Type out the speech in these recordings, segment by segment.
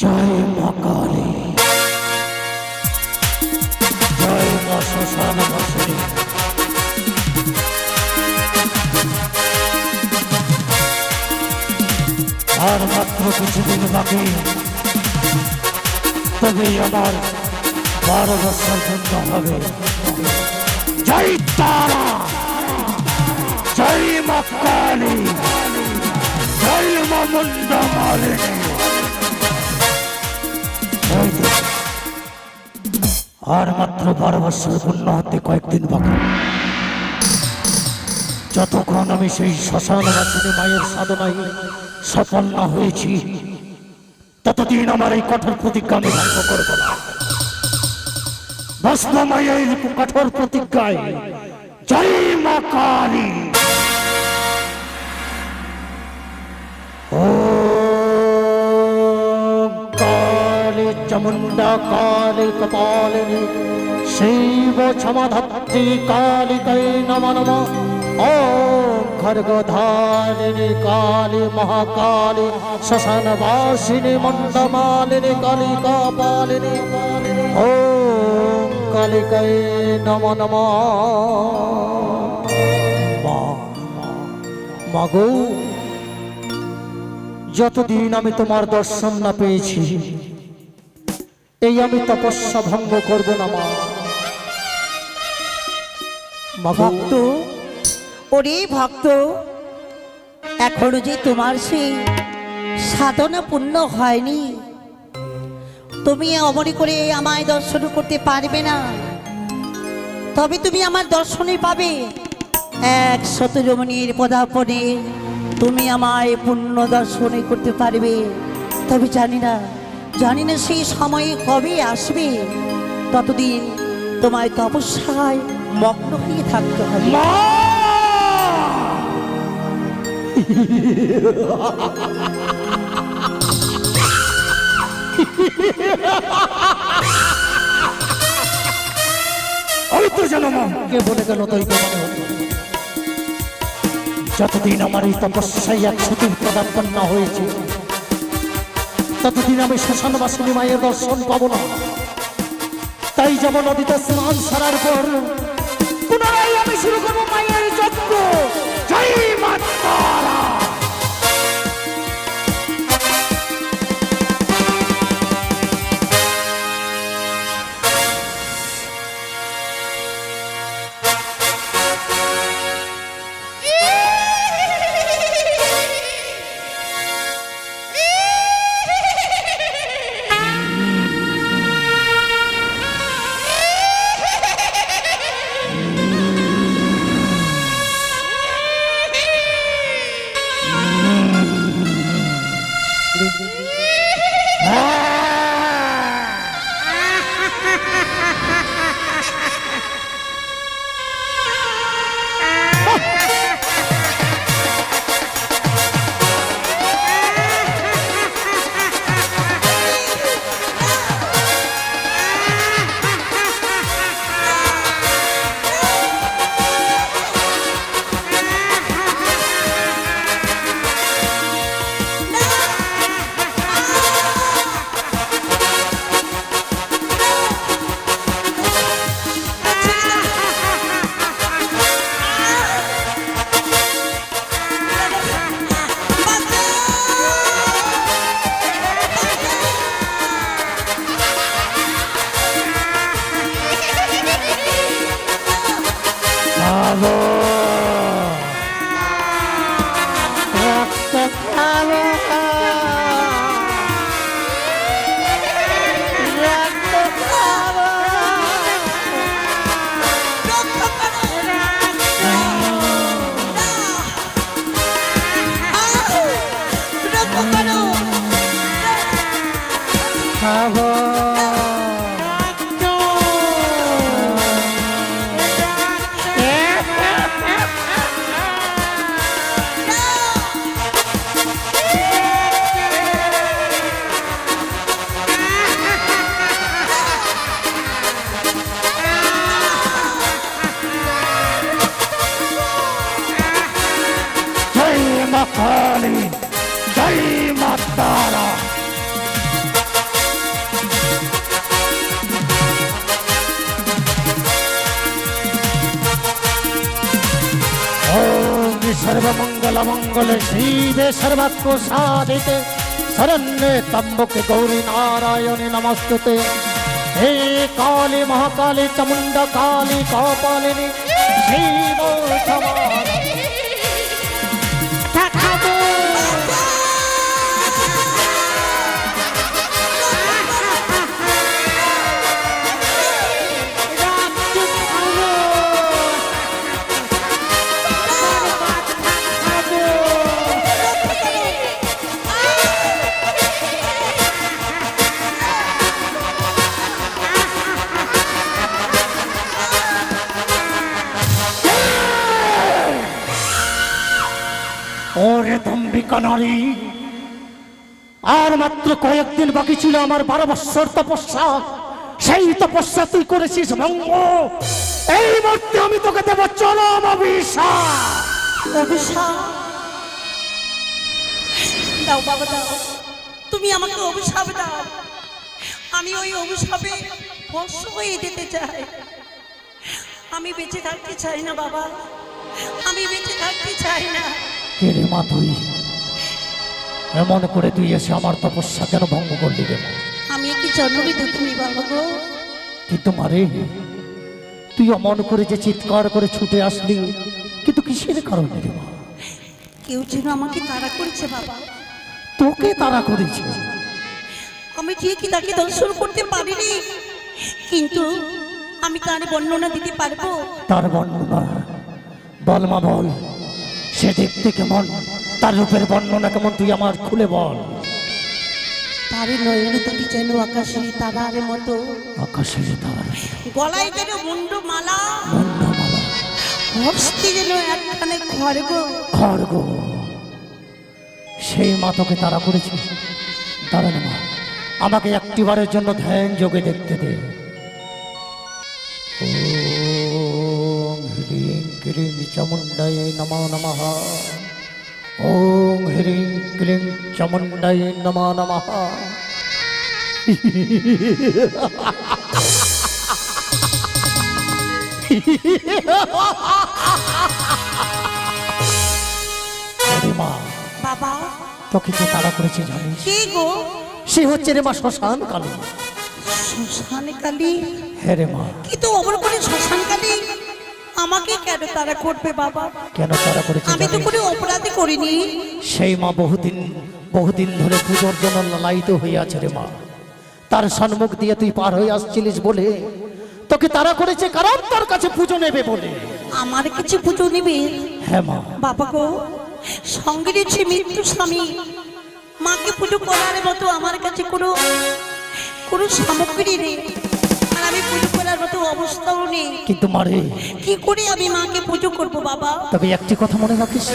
জয় মা কালী, জয় মা শ্মশান বাসিনী। আর মাত্র কিছুদিন বাকি, তবেই আমার 12 বছর পূর্ণ হবে। জয় তারা, জয় মা কালী, জয় মা মুন্ডা মালিনী। আর মাত্র 12 বছর পূর্ণ হতে কয়েকদিন বাকি। যতক্ষণ আমি সেই শ্মশান বাসিনী মায়ের সাধনায় সফল না হয়েছি, ততদিন আমার এই কঠোর প্রতিজ্ঞা আমি ভঙ্গ করব না। ভস্ম মায়ের কঠোর প্রতিজ্ঞায় জয় মা কালী। ওম কালী চামুন্ডা কালী কপালিনী শৈব ক্ষমাধাত্রী কালিকাই নমঃ নমঃ। ওম খড়গধারিণী কালী মহাকালী শ্মশানবাসিনী মণ্ডমালিনী কালিকা পালিনী। ওম কালিকাই নমঃ নমঃ। মাগো, যতদিন আমি তোমার দর্শন না পেয়েছি, এই আমি তপস্যা ভঙ্গ করব না মা। ভক্ত, ওরে ভক্ত, এখনো যে তোমার সেই সাধনা পূর্ণ হয়নি, তুমি অমনি করে আমায় দর্শন করতে পারবে না। তবে তুমি আমার দর্শনে পাবে 100 রমণীর পদার্পণে তুমি আমায় পূর্ণ দর্শনে করতে পারবে। তবে জানি না সেই সময় কবে আসবে। ততদিন তোমায় তপস্যায় মগ্ন হয়ে থাকতে হবে। আমি তো জানো মা, কে বলে গেল তাই তো মনে হতো। যতদিন আমার এই তপস্যায় 100 দিন পদার্পণ না হয়েছে, ততদিন আমি শ্মশান বাসিনী মায়ের দর্শন পাবো না। তাই যেমন নদীতে স্নান সারার পর পুনরায় আমি শুরু করবো মায়ের যজ্ঞ। জয় মা তারা। মা কালী, জয় মা তারা। মঙ্গলে শিবে সর্বাত্ম সাধিতে শরণ্যে ত্রম্বকে গৌরী নারায়ণে নমস্তুতে। হে কালী মহাকালী চামুণ্ডা কালী কপালিনী শিব ওরে দম্বিকা নারী, আর মাত্র কয়েকদিন বাকি ছিল আমার 12 বৎসর তপস্যা। সেই তপস্যা তুই করেছিস ভঙ্গ। এই মুহূর্তে আমি তোকে দেব চরম অভিশাপ। অভিশাপ দাও বাবা দাও, তুমি আমাকে অভিশাপ দাও। আমি ওই অভিশাপে বশ হয়ে যেতে চাই। আমি বেঁচে থাকতে চাই না বাবা, আমি বেঁচে থাকতে চাই না। কে রে মা তুই? এমন করে তুই এসে আমার তপস্যা কেন ভঙ্গ করলি রে মা? আমি কি জন্মই দেখিনি বাবা গো। কিন্তু মারে, তুই অমন করে যে চিৎকার করে ছুটে আসলি, কিন্তু কিসের কারণে রে মা? কেউ যেন আমাকে তাড়া করেছে বাবা। তোকে তাড়া করেছে? আমি ঠিকই তাকে দর্শন করতে পারিনি, কিন্তু আমি তার বর্ণনা দিতে পারবো। তার বর্ণনা বল মা, বল। সে দেখতে কেমন, তার রূপের বর্ণনা কেমন, তুই আমার খুলে বল। তার নয়ন দুটি যেন আকাশের তারার মতো, আকাশের তারার গলায় যেন মুন্ডমালা, মুন্ডমালা, হস্তে যেন একখানে খড়গ। খড়গ। সেই মা তোকে তাড়া করেছে? দাঁড়ান মা, আমাকে একটিবারের জন্য ধ্যান যোগে দেখতে দে। ওম হ্রিং ক্লিং চামুণ্ডায় নমো নমঃ। ওম হ্রিং ক্লিং চামুণ্ডায় নমো নমঃ। আরে মা, বাবা তোকে কে তাড়া করেছে জানিস? কে গো? সে হচ্ছে রে মা শ্মশান কালী। শ্মশান কালী? হ্যাঁ রে মা। কিন্তু অমর করে শ্মশান কালী আমাকে কেন তারা করবে বাবা? কেন তাড়া করেছে আমি তো জানিস? কোনো অপরাধী করিনি। সেই মা বহুদিন ধরে পুজোর জন্য লালায়িত হয়ে আছে রে মা। তার সম্মুখ দিয়ে তুই পার হয়ে আসছিলিস বলে তোকে তাড়া করেছে, কারণ তার কাছে পুজো নেবে বলে। আমার কিছু পুজো নিবে? হ্যাঁ মা। বাবা গো, সঙ্গে রয়েছে মৃত্যু স্বামী। মাকে পুজো করার মতো আমার কাছে কোনো সামগ্রী নেই, আর আমি পুজো করার মতো অবস্থাও নেই। কিন্তু মারে, কি করে আমি মাকে পুজো করব বাবা? তবে একটি কথা মনে রাখিস,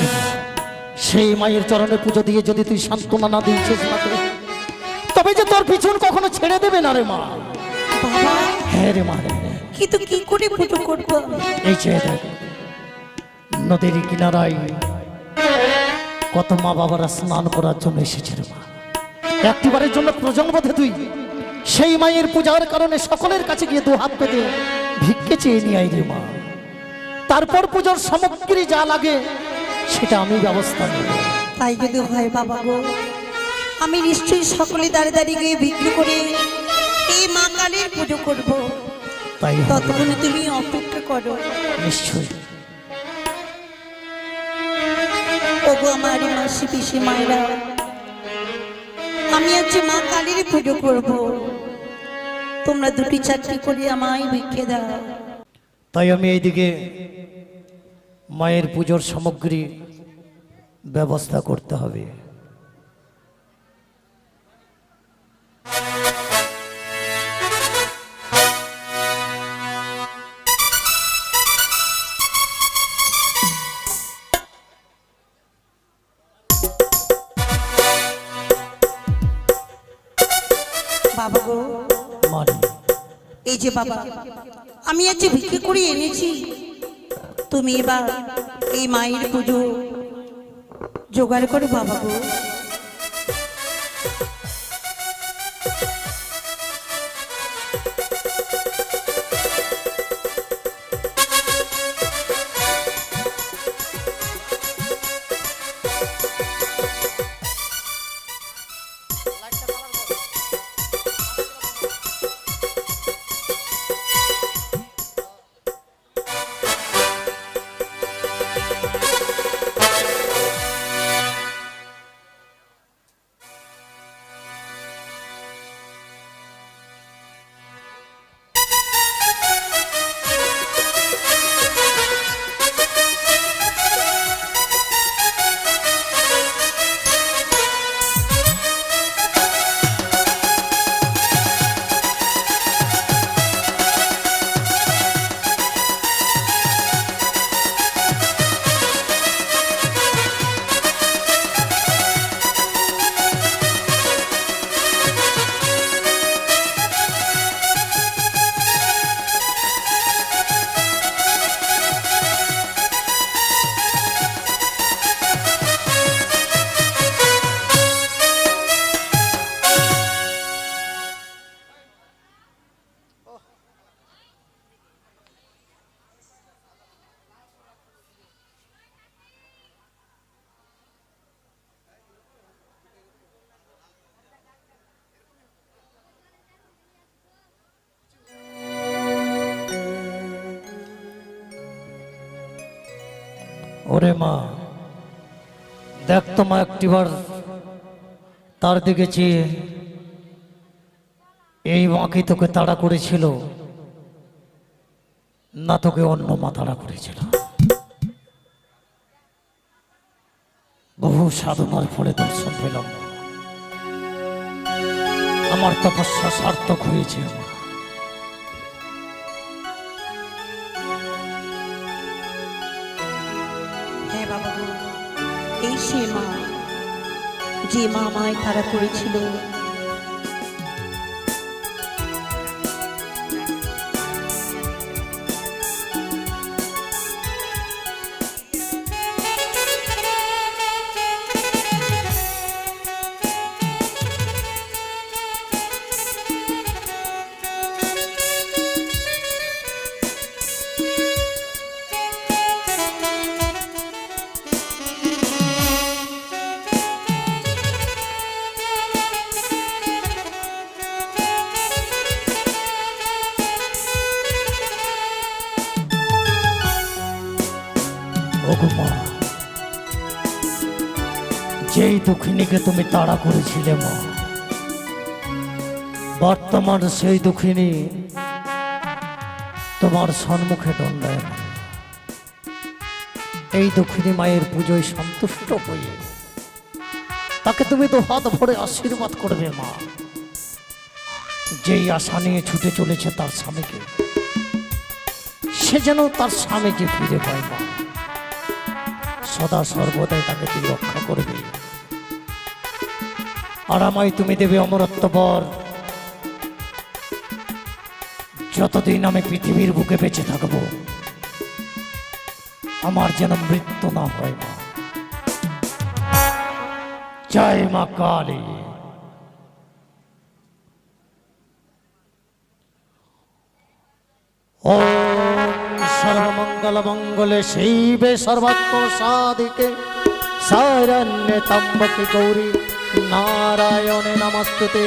সেই মায়ের চরণে পুজো দিয়ে যদি তুই সান্ত্বনা না দিয়েছিস মাকে, তবে যে তোর পিছন কখনো ছেড়ে দেবে না রে মা। বাবা হ্যাঁ রে মা। কিন্তু কি করে পুজো করব? এই চেয়ে দেখ, নদীর কিনারায় কত মা বাবারা স্নান করার জন্য এসেছে রে মা। একটিবারের জন্য প্রজন্মবোধে তুই সেই মায়ের পূজার কারণে সকলের কাছে গিয়ে 2 হাত পেতে ভিক্ষে চেয়ে নিয়ে আই রে মা। তারপর পুজোর সামগ্রী যা লাগে সেটা আমি ব্যবস্থা নেব। তাই যদি হয় বাবা গো, আমি নিশ্চয়ই সকলে দাঁড়িয়ে দাঁড়িয়ে গিয়ে বিক্রি করে এই মা কালীর পুজো করব। তাই হবে। ততক্ষণে তুমি অপেক্ষা করো। নিশ্চয়ই। ওগো আমার মাসি পিসি মায়েরা, আমি আজ মা কালীর পুজো করব। তোমরা 2-4টি করে আমায় ভিক্ষে দাও। তাই আমি এইদিকে মায়ের পুজোর সামগ্রী ব্যবস্থা করতে হবে। বাবা গো, মারি, এই যে বাবা, আমি আজ ভিক্ষে করে এনেছি। তুমি এবার এই মায়ের পুজো জোগাড় করো বাবা গো। ওরে মা, দেখ তো মা একটিবার তার দিকে চেয়ে, এই মা কি তোকে তাড়া করেছিল, না তোকে অন্য মা তাড়া করেছিল? বহু সাধনার ফলে দর্শন পেলাম, আমার তপস্যা সার্থক হয়েছে। হ্যাঁ বাবা গো, এই সে মা, যে মা আমায় তারা করেছিল। ওগো মা, যেই দুঃখিনীকে তুমি তাড়া করেছিলে মা, বর্তমান সেই দুঃখিনী তোমার সম্মুখে দণ্ডায়। এই দুঃখিনী মায়ের পুজোয় সন্তুষ্ট হয়ে তাকে তুমি তো হাত ভরে আশীর্বাদ করবে মা। যেই আশা নিয়ে ছুটে চলেছে তার স্বামীকে, সে যেন তার স্বামীকে ফিরে পায় মা। সদা সর্বদাই তাকে তুমি রক্ষা করবে, আর আমায় তুমি দেবে অমরত্ব বর। যতদিন আমি পৃথিবীর বুকে বেঁচে থাকবো, আমার যেন মৃত্যু না হয় মা। জয় মা কালী। ওম সর্বমঙ্গল মঙ্গলে শিবে সর্বাত্ম সাধিকে শরণ্যে ত্র্যম্বকে গৌরী নারায়ণে নমস্তুতে।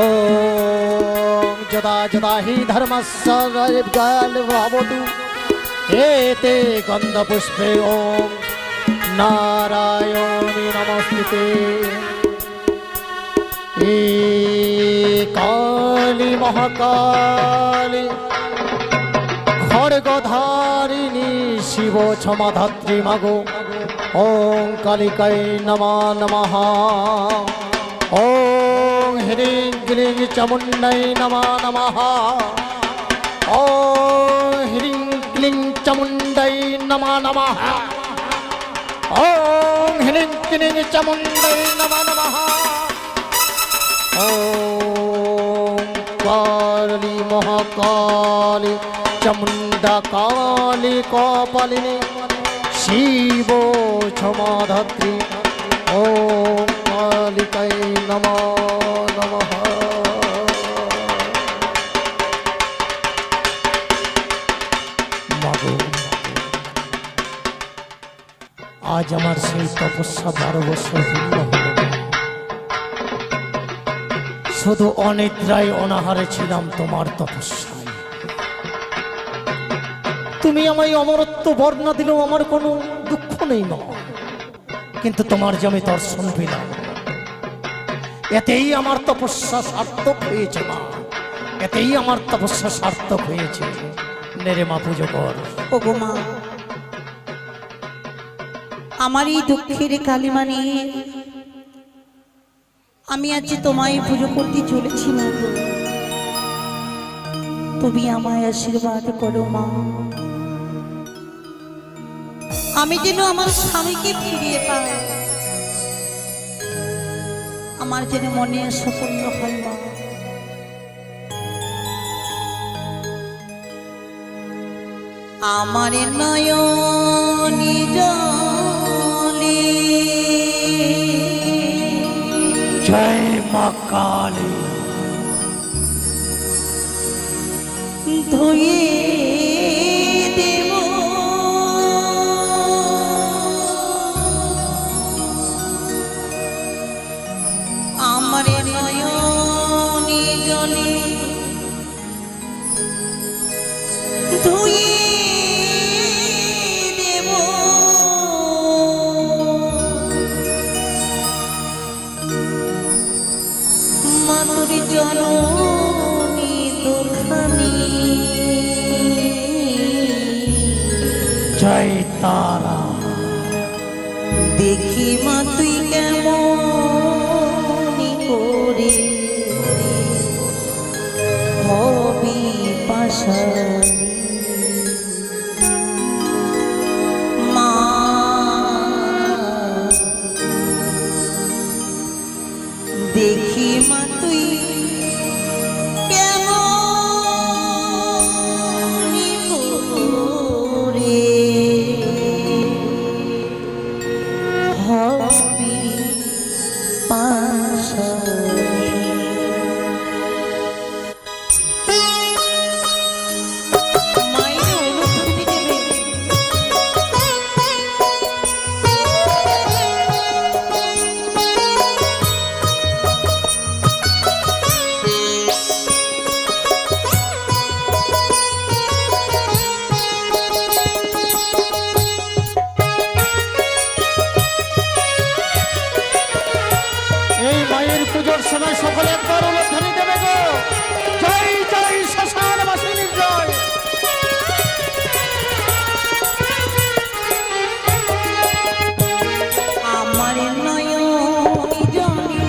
ওম যদা যদা হি ধর্মস্য গ্লানির্ভবতু এতে গন্ধপুষ্পে ওম নারায়ণে নমস্তুতে। এ কালী মহাকালী খড়গধারিণী শিব ক্ষমাধাত্রী মাগো, ওং কালিকায় নমঃ নমঃ। ওং হ্রিং ক্লিং চামুণ্ডায় নমঃ নমঃ। ওং হ্রিং ক্লিং চামুণ্ডায় নমঃ নমঃ। ওং হ্রিং ক্লিং চামুণ্ডায় নমঃ নমঃ। ওং কালী মহাকালী চামুণ্ডা কালী কপালিনী শিব ক্ষমাধাত্রী ওম কালিকায় নমঃ নমঃ। মাগো, আজ আমার সেই তপস্যা 12 বছর পূর্ণ হল। শুধু অনিদ্রায় অনাহারে ছিলাম তোমার তপস্যায়। তুমি আমায় অমরত্ব বর্ণনা দিলেও আমার কোনো দুঃখ নেই মা, কিন্তু তোমার যে আমি দর্শন পেলাম, এতেই আমার তপস্যা সার্থক হয়েছে মা। এতেই আমার তপস্যা সার্থক হয়েছে। নেরে মা, পুজো কর। ওগো মা, আমার এই দুঃখের কালিমা নিয়ে আমি আজ তোমায় পুজো করতে চলেছি মা। তুমি আমায় আশীর্বাদ করো মা, আমি যেন আমার স্বামীকে ফিরিয়ে পাই, আমার যেন মনে সফল হয় মা। আমার নয়নি জলে জয় মা কালী। ধুয়ে দেব আমার নয়নি জলে, ধুয়ে দেব মাতুরি জননী দুখানি জয় তারা। দেখি মা তুই কেমন করে হবি পাশানি মা দেখি মা তুই কেমন করে হবি পাশানি মায়ের অনুভূতি দেবে এই মায়ের পুজোর সময় সকলে একবার উলধ্বনি দেবে গো। জয় জয় শ্মশান বাসিনীর জয়। আমার নয়ন জলে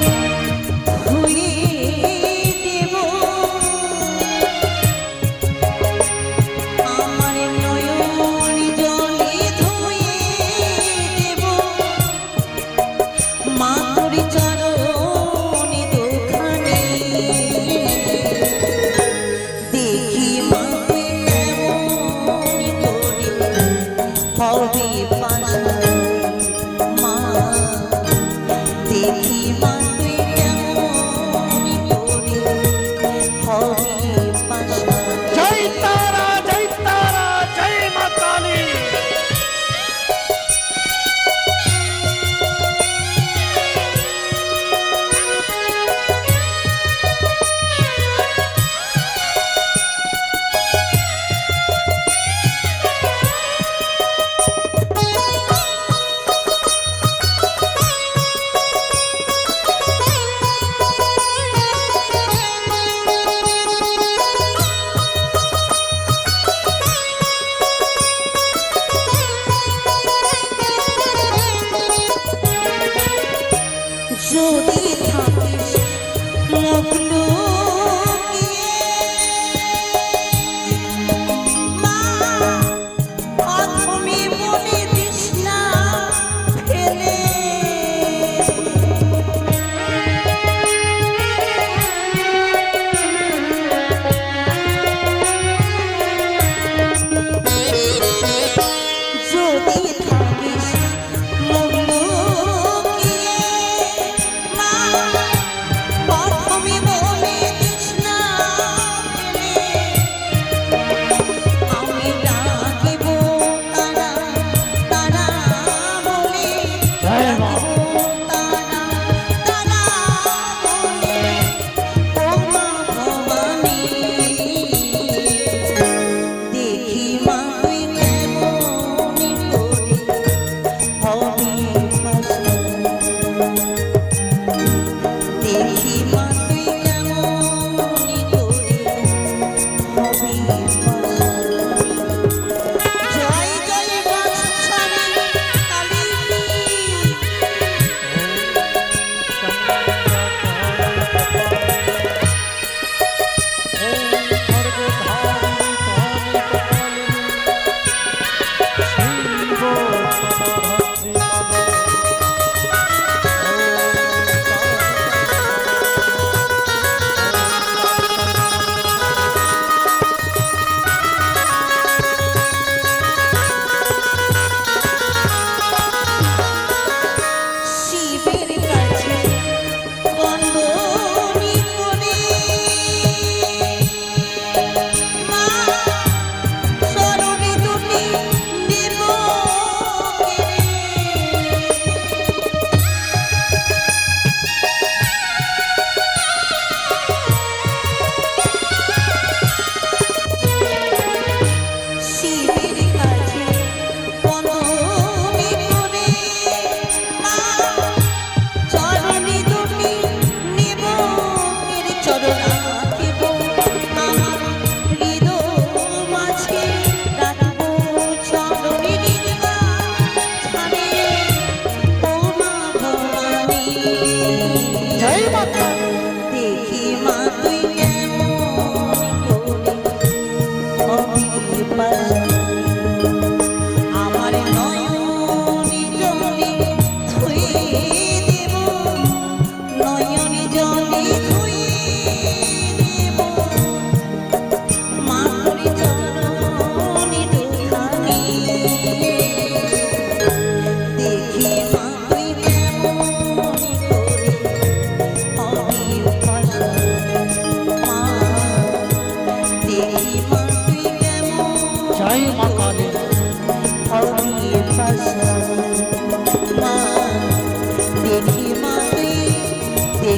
ধুয়ে দেব আমার নয়ন জলে ধুয়ে দেব মা তোর চরণে দুখানি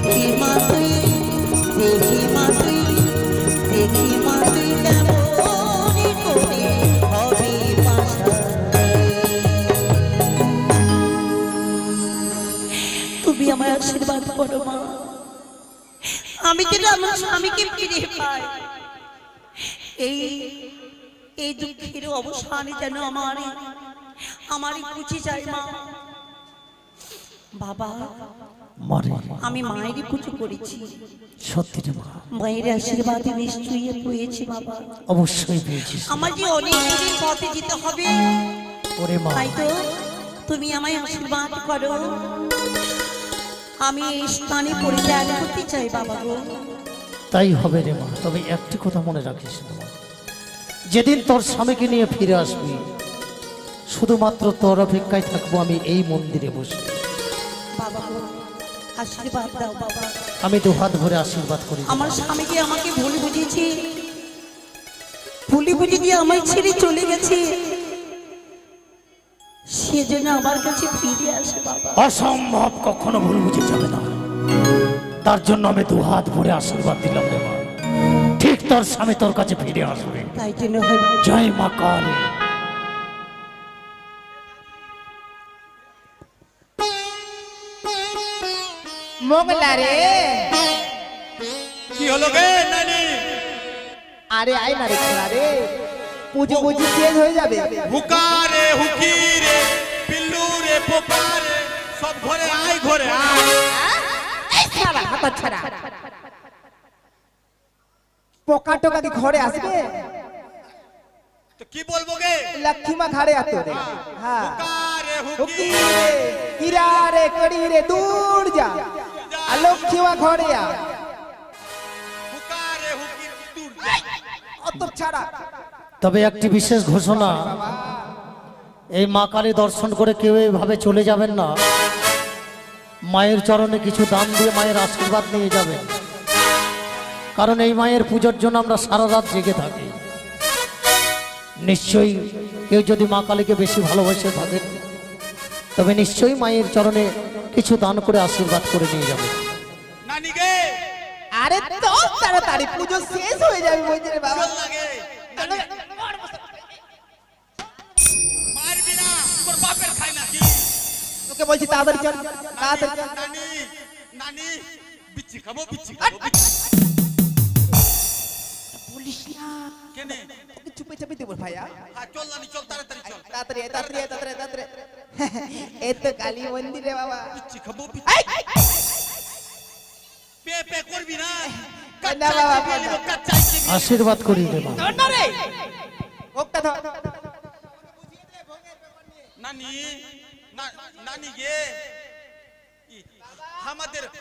দেখি মা তুই দেখি মা তুই দেখি মা তুই কেমন করে হবে বাসা। তুমি আমার আশীর্বাদ করো মা, আমি যেন আমার স্বামীকে ফিরে পাই। এই এই দুঃখের অবসানে যেন আমারই খুঁজে যায় মা। বাবা মারে আমি মায়েরই পুজো করেছি, সত্যি রে মা, মায়ের আশীর্বাদে নিশ্চয়ই পেয়েছি বাবা। অবশ্যই পেয়েছিস। আমার যে অনেক দিন পথে যেতে হবে, ওরে মা, তাই তো তুমি আমায় আশীর্বাদ করো। আমি এই স্থানে পরিত্যাগ করতে চাই বাবা গো। তাই হবে রে মা। তবে একটি কথা মনে রাখিস তোমার, যেদিন তোর স্বামীকে নিয়ে ফিরে আসবি শুধুমাত্র তোর অপেক্ষায় থাকবো আমি এই মন্দিরে বসে। বাবা গো আশীর্বাদ দাও বাবা। আমি দু হাত ভরে আশীর্বাদ করি। আমার স্বামীকে আমাকে ভুলে বুঝিয়েছে, ভুলে বুঝে দিয়ে আমায় ছেড়ে চলে গেছে, সেজন্য আমার কাছে ফিরে আসে বাবা। অসম্ভব, কখনো ভুল বুঝে যাবে না। তার জন্য আমি দু হাত ভরে আশীর্বাদ দিলাম রে মা। ঠিক তোর স্বামী তোর কাছে ফিরে আসবে। তাই জন্য হয় জয় মা কালী। মোগলা রে, কি হলো গে নানি? আরে আয় না রে খেলা রে, পুজো বুঝি শেষ হয়ে যাবে। হুকারে হুকিরে পিল্লুরে পোকারে সব ঘরে আয়, ঘরে আয়। এই ছাড়া হাত ছাড়া, পোকা টোকা কি ঘরে আসবে? তো কি বলবো গে? লক্ষ্মী মা ঘরে আতো রে। হ্যাঁ, হুকারে হুকি হুকিরে রে, হীরা রে, কড়ি রে, দূর যা, আর লক্ষ্মী মা ঘরে আ। হুকারে হুকিরে দূর যা। অত ছাড়া তবে একটি বিশেষ ঘোষণা, এই মা কালী দর্শন করে কেউ এইভাবে চলে যাবেন না। মায়ের চরণে কিছু দান দিয়ে মায়ের আশীর্বাদ নিয়ে যাবেন। কারণ এই মায়ের পুজোর জন্য আমরা সারা রাত জেগে থাকি। নিশ্চয়ই কেউ যদি মা কালীকে বেশি ভালোবেসে থাকেন তবে নিশ্চয়ই মায়ের চরণে কিছু দান করে আশীর্বাদ করে নিয়ে যাবেন। নানি গে আরে তো তাড়াতাড়ি পুজো শেষ হয়ে যাবে বুঝলি রে বাবা। চল লাগে নানি। মারবি না, তোর বাপের খাই নাকি? তোকে বলছি তাড়াতাড়ি চল, তাড়াতাড়ি চল। নানি নানি বিচ্ছি খাবো, বিচ্ছি খাবো, বিচ্ছি। বলিস না, কেনে? তোকে চুপে চাপে দেবো ভাইয়া। হ্যাঁ চল নানি, চল তাড়াতাড়ি চল। তাড়াতাড়ি আয়, তাড়াতাড়ি আয়, তাড়াতাড়ি আয়, তাড়াতাড়ি আয়। এই তো কালী মন্দিরে বাবা। বিচ্ছি খাবো, বিচ্ছি। এই, পে পে করবি না। না বাবা, কাচ্চা না। কাচ্চা আশীর্বাদ করি রে মা। ধর না রে, ভোগটা ধর। নানি নানি গে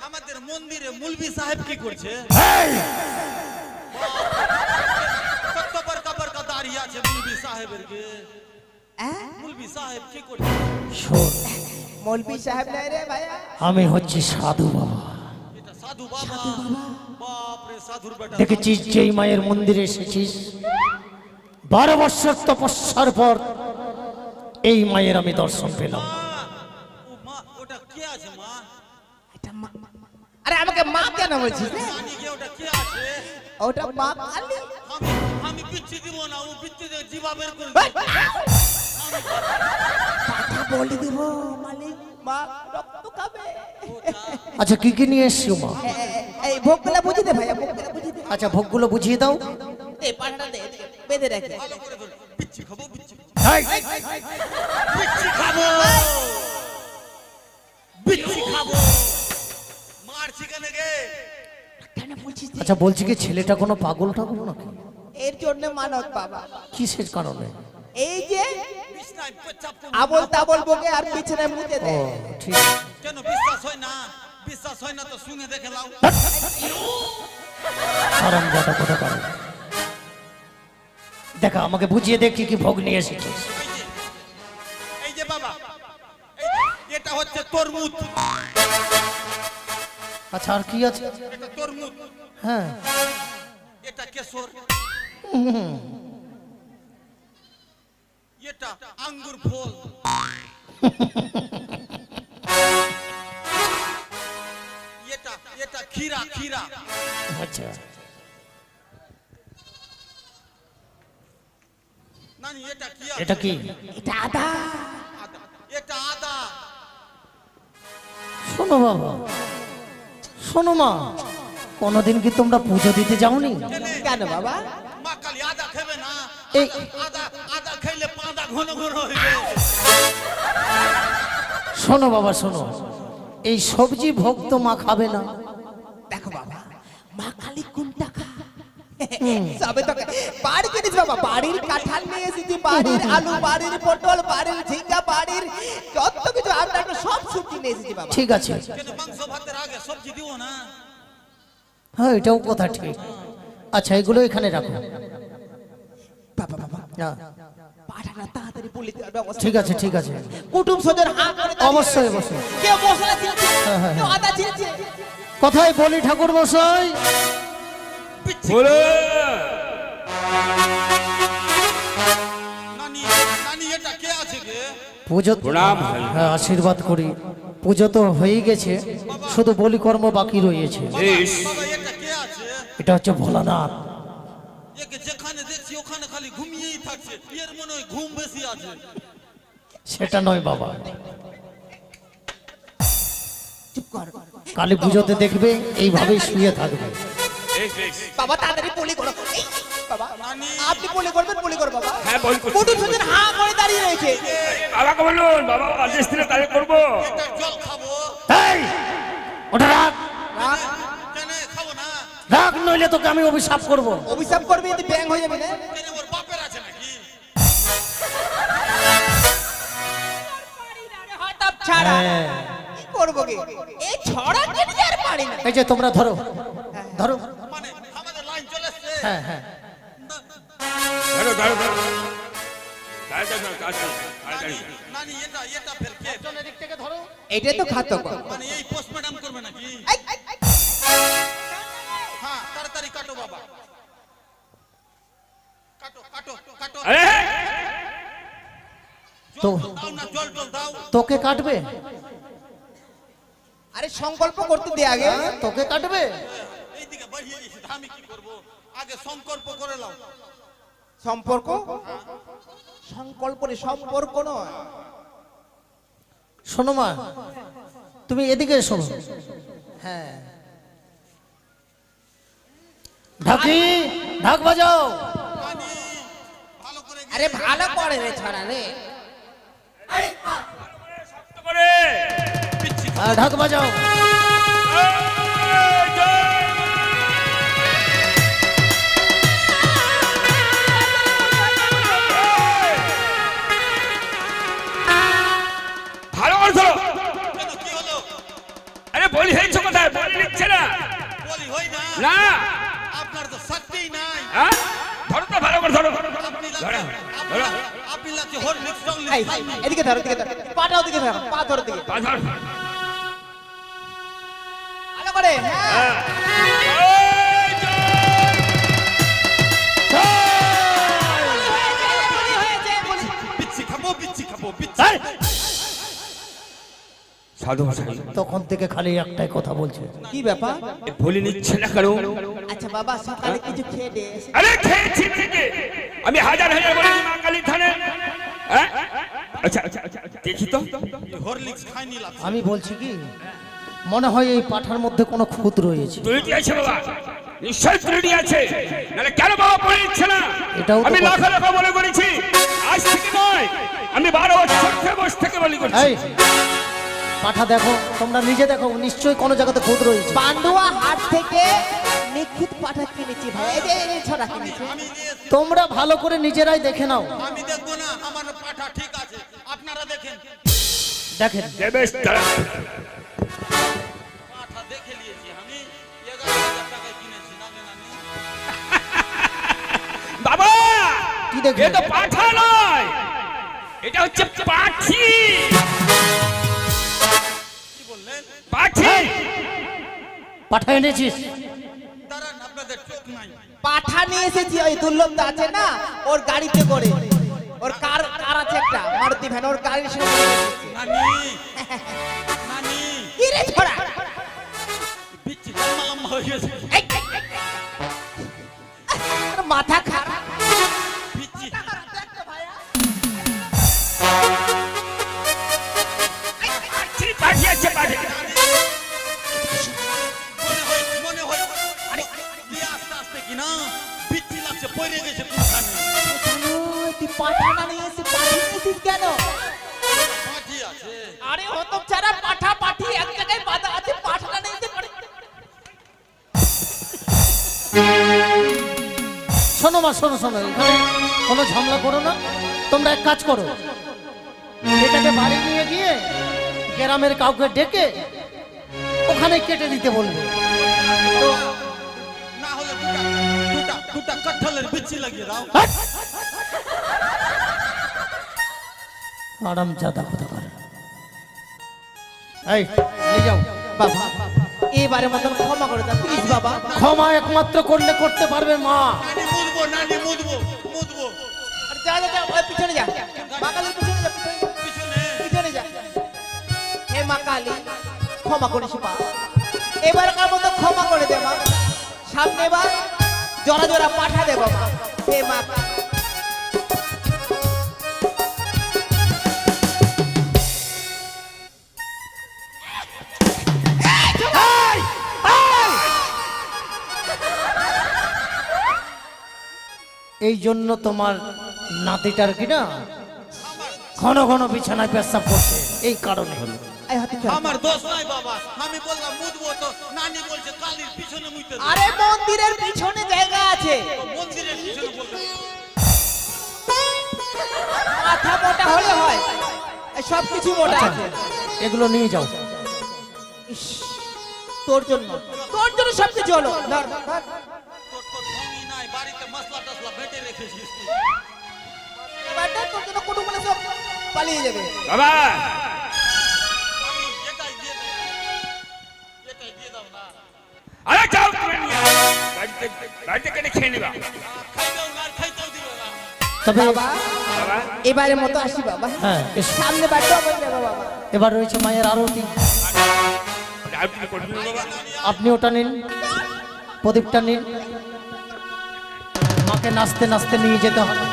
আমাদের মন্দিরে মুলবি সাহেব কি করছে? কত বড় বড় দাঁড়িয়ে আছে মুলবি সাহেবের গে। মুলবি সাহেব কি করছে? শোন, মৌলভী সাহেব নাই রে ভাইয়া, আমি হচ্ছি সাধু বাবা। এটা সাধু বাবা। বাপ রে, সাধুর বেটা। দেখেছিস যেই মায়ের মন্দিরে এসেছিস 12 বছর তপস্যার পর এই মায়ের আমি দর্শন পেলাম। ও মা, ওটা কে আছে মা? এটা মা। আরে আমাকে মা কেন বলছিস রে? নানি গে ওটা কে আছে? ওটা মা কালী। আমি পিচ্ছি দিব না, ও পিচ্ছি দিয়ে জিবা বের করে এই, কথা বলে দিব মালিক, মা রক্ত খাবে। আচ্ছা কি কি নিয়ে এসছো মা? এই ভোগগুলা বুঝি দে ভাইয়া, ভোগগুলা বুঝি দে। আচ্ছা ভোগগুলো বুঝিয়ে দাও। এই পাটাটা দে, বেঁধে রাখ। ভালো করে ধর। পিচ্ছি খাবো, পিচ্ছি এই, পিচ্ছি খাবো, পিচ্ছি খাবো। মারছি কেন গে? কেন বলছিস? আচ্ছা বলছি কি ছেলেটা কোনো পাগল টাগল নাকি? এর জন্য মানত বাবা। কিসের কারণে? এই যে বিছনায় পেচ্ছাপ করবি। আবল তাবল বকে আর পিছনে মুতে ও দে। ঠিক আছে। কেন বিশ্বাস হয় না? বিশ্বাস হয় না তো শুনে দেখে লাও। আরাম জাতা কথা কারণ দেখা আমাকে বুঝিয়ে দে কি কি ভোগ নিয়ে এসেছিস। এই যে বাবা, এটা হচ্ছে তরমুজ। আচ্ছা আর কি আছে? এটা তরমুজ, হ্যাঁ এটা কেশর, এটা আঙ্গুর ফল, এটা এটা खीरा खीरा আচ্ছা नानी এটা কি আছে এটা কি এটা আদা আদা এটা আদা শোনো বাবা শোনো মা কোনোদিন কি তোমরা পুজো দিতে যাওনি কেন বাবা মা কালি আদা খাবে না এই আদা আদা খাইলে পাদা ঘন ঘন হইবে শোনো বাবা শোনো এই সবজি ভোগ তো মা খাবে না দেখো বাবা মা কালী কোনটা খা সবে তো বাড়ি কিনেছি বাবা বাড়ির কাঁঠাল নিয়ে এসেছি বাড়ির আলু বাড়ির পটল বাড়ির ঝিঙ্গা বাড়ির যত কিছু আমরা সব সবজি নিয়ে এসেছি বাবা ঠিক আছে কেন মাংস ভাতের আগে সবজি দিও না হ্যাঁ এটাও কথা ঠিক আচ্ছা এগুলো এখানে রাখো বাবা বাবা হ্যাঁ, পাঠাটা তাড়াতাড়ি বলে দেওয়ার ব্যবস্থা ঠিক আছে ঠিক আছে কুটুম সজন হা করে দাঁড়িয়ে অবশ্যই রয়েছে। অবশ্যই কেউ মশলা ছিলছে হ্যাঁ, হ্যাঁ, কেউ হ্যাঁ। আদা ছিলছে কোথায় বলি ঠাকুর মশাই নানি নানি এটা কে আছে গে পুজো হ্যাঁ আশীর্বাদ করি পুজো তো হয়ে গেছে শুধু বলি কর্ম বাকি রয়েছে বাবা এটা কে আছে এটা হচ্ছে ভোলানাথ একে যেখানে দেখছি ওখানে খালি ঘুমিয়েই থাকছে এর মনে হয় ঘুম বেশি আছে সেটা নয় বাবা চুপ কর কালী পুজোতে দেখবে এইভাবেই শুয়ে থাকবে বাবা তাড়াতাড়ি বলি করো এই, বাবা নানি। আপনি বলি করবেন বলি করো বাবা হ্যাঁ, বলি করছি। কুটুম সজন হা করে দাঁড়িয়ে রয়েছে বাবাকে বলুন বাবা আদেশ দিলে তাই করবো এটার জল খাবো এই ওটা রাখ কেন খাবো না রাখ নইলে তোকে আমি অভিশাপ করব অভিশাপ করবি যদি ব্যাং হয়ে যাবে না কেন ওর বাপের আছে নাকি হঠাৎ ছাড়া হ্যাঁ। কি করবো গে এই ছড়া কেটে আর পারি না এই যে তোমরা ধরো ধরো মানে আমাদের লাইন চলে এসছে হ্যাঁ হ্যাঁ ধরো ধরো ধরো তাড়াতাড়ি নানি নানি এটা এটা ফের কে এদিক থেকে ধরো এটা তো ঘাতক মানে এই পোস্টমর্টম করবে নাকি এই, এই, এই। হ্যাঁ তাড়াতাড়ি কাটো বাবা কাটো কাটো কাটো আরে তো জল দাও না জল টল দাও তোকে কাটবে আরে সংকল্প করতে দে আগে তোকে কাটবে এইদিকে বাড়িয়ে গেছি আমি কি করব আগে সংকল্প করে নাও সম্পর্ক সংকল্প রে সম্পর্ক নয় শোনো মা তুমি এদিকে শোনো হ্যাঁ ঢাকি ঢাক বাজাও নানি ভালো করে আরে ভালো করে রে ছড়া রে শক্ত করে পিচ্ছি হ্যাঁ, ঢাক বাজাও ভালো করে ধরো কেন কি হলো আরে বলি হয়েছে কোথায় বলি নিচ্ছে না বলি হই না না আপনার তো শক্তিই নাই হ্যাঁ ধরো তো ভালো করে ধরো আপনি ধরো ধরো আপনি লাগছে হরলিক্স এই টংলিক্স খাননি এদিকে ধরো এদিকে ধরো পাটাও দিকে ধরো পা ধরো দিকে পা ধর ভালো করে হ্যাঁ এই যে। পিচ্ছি খাবো পিচ্ছি এই, সাধু ভাষাই তখন থেকে খালি একটাই কথা বলছে কি ব্যাপার বলি নিচ্ছে না কারো আচ্ছা বাবা সকালে কিছু খেয়ে দে আরে খেয়েছি থেকে আমি হাজার হাজার বলি মা কালী থানে হ্যাঁ? আচ্ছা আচ্ছা আচ্ছা আচ্ছা, দেখি তো হরলিক্স খাইনি লাগছে আমি বলছি কি মনে হয় এই পাঠার মধ্যে কোনো খুঁত রয়েছে ত্রুটি আছে বাবা নিশ্চয় ত্রুটি আছে নাহলে কেন বাবা বলে দিচ্ছে না এটাও তো আমি কথা। লাখ লাখ বলে করেছি আজ থেকে নয় আমি 12 বছর থেকে বসে থেকে বলি করছি এই পাঠা দেখো তোমরা নিজে দেখো নিশ্চয়ই কোনো জায়গাতে খুঁত রয়েছে পান্ডুয়া হাট থেকে নিখুঁত পাঠা কিনেছি ভাই এই যে এই ছড়া কিনেছি আমি দিয়ে- তোমরা ভালো করে নিজেরাই দেখে নাও আমি দেখবো না আমার পাঠা ঠিক আছে আপনারা দেখেন দেখেন দেবেশ তারা পাঠা দেখে নিয়েছি আমি 11,000 টাকায় কিনেছি নানি নানি বাবা কি দেখলে? এটা পাঠা নয় এটা হচ্ছে পাখি কি বললেন পাখি পাঠা এনেছিস দাঁড়ান আপনাদের চোখ নাই পাঠা নিয়ে এসেছি ওই দুর্লভটা আছে না ওর গাড়িতে করে ওর কার কার আছে একটা মারুতি ভ্যান ওর গাড়ির সাথে করে এসেছি। নানি নানি কি রে ছড়া পিচ্ছি তোমার হয়ে গেছে মাথা খারাপ পিচ্ছি পাঠিয়ে আছে পাঠিয়ে মনে হয় আরে দিয়ে আস্তে আস্তে কি না পিচ্ছি লাগছে পড়ে গেছে কোনখানে তুই পাঠানা নিয়ে এসে পাঠিয়েছিস কেন? পাঠি আছে আরে হতম ছাড়া পাঠা পাঠি এক জায়গায় বাঁধা আছে, পাঠানা নিয়ে এসে শোনো মা, শোনো শোনো, এখানে কোনো ঝামেলা করো না। তোমরা এক কাজ করো, এটাকে বাড়ি নিয়ে গিয়ে গ্রামের কাউকে ডেকে ওখানে কেটে দিতে বলবে। তো না হলে দুটা কাঁঠালের বিচি লাগিয়ে দাও আরাম জাদা কথা করে। এই নিয়ে যাও। বাবা এবারে মতন ক্ষমা করে দাও প্লিজ বাবা। ক্ষমা একমাত্র করলে করতে পারবে মা। নানি মুদবো আর যা যা যা ওই পিছনে যা, মা কালীর পিছনে যা, পিছনে পিছনে যা। হে মা কালী ক্ষমা করিস মা, এবারকার মতো ক্ষমা করে দে মা। সামনে বার জোড়া জোড়া পাঠা দে বাবা। হে মা এই জন্য তোমার নাতিটার কি না ঘন ঘন বিছানায় পেশাব করছে, এই কারণে হলো। এই হাতে চল। আমার দোষ নাই বাবা, আমি বললাম মুদবো তো নানি বলছে কালীর পিছনে মুইতে দে। আরে মন্দিরের পিছনে জায়গা আছে, মন্দিরের পিছনে বলতে মাথা মোটা হলে হয়, সব কিছু মোটা আচ্ছা, আছে। এগুলো নিয়ে যাও। ইস, তোর জন্য সব কিছু হলো। ধর, ধর। তোর ঢঙ্গি নাই, বাড়িতে মশলা টসলা বেটে রেখেছিস তুই। এবারটা তোর জন্য কুটুম্বলে সব পালিয়ে যাবে। বাবা আমি এটাই দিয়ে দাও না। আরে যাও তুমি নিয়ে আয়। বাড়িতে কেটে খেয়ে নিবা খাইতেও না, খাইতেও দিবে না। তবে বাবা বাবা এবারে মতো আসি বাবা। হ্যাঁ, এসো। সামনে বাড়িটা বলে দেবো বাবা। এবার রয়েছে মায়ের আরতি, আর কি করবি বাবা আপনি ওটা নিন, প্রদীপটা নিন। মাকে নাচতে নাচতে নিয়ে যেতে হবে।